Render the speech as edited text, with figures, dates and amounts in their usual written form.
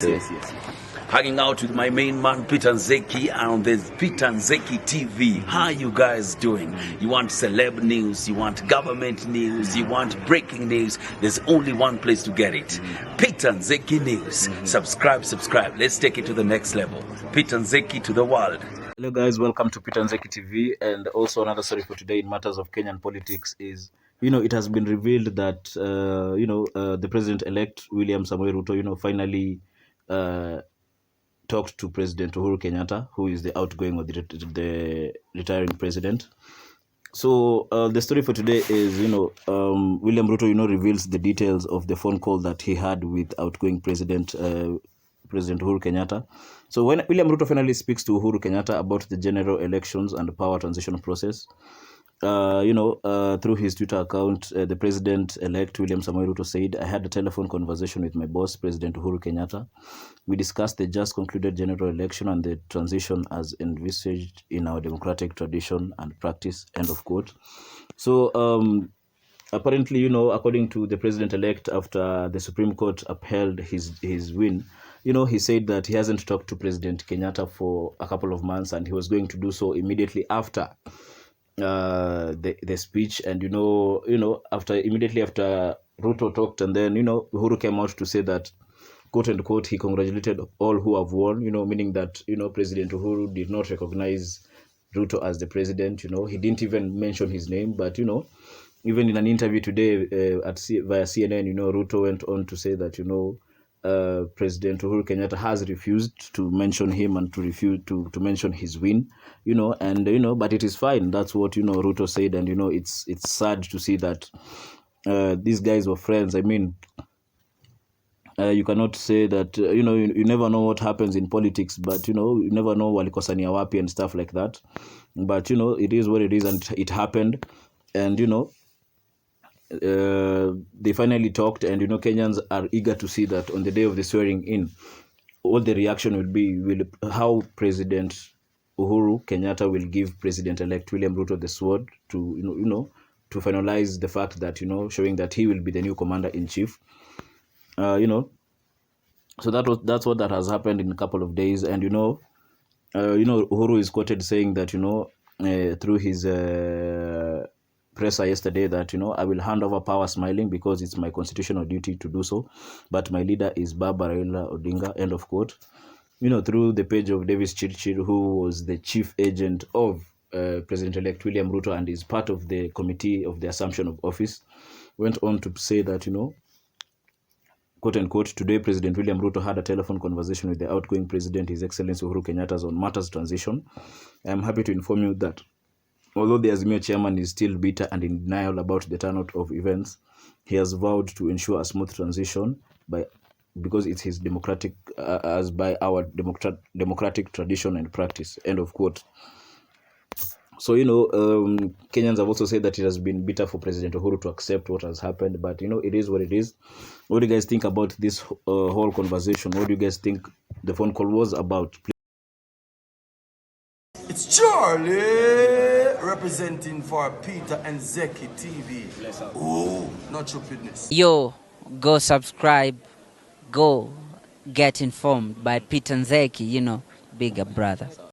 Yes. Hanging out with my main man Peter Nzeki on this Peter Nzeki TV. How you guys doing? You want celeb news, you want government news, you want breaking news. There's only one place to get it. Peter Nzeki News. Subscribe. Let's take it to the next level. Peter Nzeki to the world. Hello guys, welcome to Peter Nzeki TV. And also another story for today in matters of Kenyan politics is, it has been revealed that, the president-elect William Samoei Ruto, finally talked to President Uhuru Kenyatta, who is the outgoing or the retiring president. So the story for today is, William Ruto, reveals the details of the phone call that he had with outgoing President Uhuru Kenyatta. So when William Ruto finally speaks to Uhuru Kenyatta about the general elections and the power transition process, through his Twitter account, the president-elect William Samoei Ruto said, "I had a telephone conversation with my boss, President Uhuru Kenyatta. We discussed the just concluded general election and the transition as envisaged in our democratic tradition and practice," end of quote. So apparently, according to the president-elect, after the Supreme Court upheld his win, he said that he hasn't talked to President Kenyatta for a couple of months, and he was going to do so immediately after the speech. And immediately after Ruto talked, and then Uhuru came out to say that, quote unquote, he congratulated all who have won, meaning that President Uhuru did not recognize Ruto as the president. He didn't even mention his name, but even in an interview today via CNN, Ruto went on to say that President Uhuru Kenyatta has refused to mention him and to refuse to mention his win, but it is fine. That's what Ruto said, and it's sad to see that these guys were friends. I mean, you cannot say that you never know what happens in politics, but you never know walikosania wapi and stuff like that. But it is what it is, and it happened, and they finally talked, and Kenyans are eager to see that on the day of the swearing in, what the reaction will be, how President Uhuru Kenyatta will give President-elect William Ruto the sword to to finalize the fact that showing that he will be the new commander-in-chief. So that's what that has happened in a couple of days. And Uhuru is quoted saying that through his presser yesterday that I will hand over power smiling because it's my constitutional duty to do so, but my leader is Baba Raila Odinga, end of quote. Through the page of Davis Chirchir, who was the chief agent of President-elect William Ruto and is part of the committee of the assumption of office, went on to say that quote unquote, today President William Ruto had a telephone conversation with the outgoing president, His Excellency Uhuru Kenyatta, on matters transition. I am happy to inform you that although the Azimio chairman is still bitter and in denial about the turnout of events, he has vowed to ensure a smooth transition because it's his democratic, as by our democratic tradition and practice, end of quote. So, Kenyans have also said that it has been bitter for President Uhuru to accept what has happened, but, it is what it is. What do you guys think about this whole conversation? What do you guys think the phone call was about? It's Charlie representing for Peter Nzeki TV. Oh, not stupidness. Yo, go subscribe, go get informed by Peter Nzeki, bigger brother.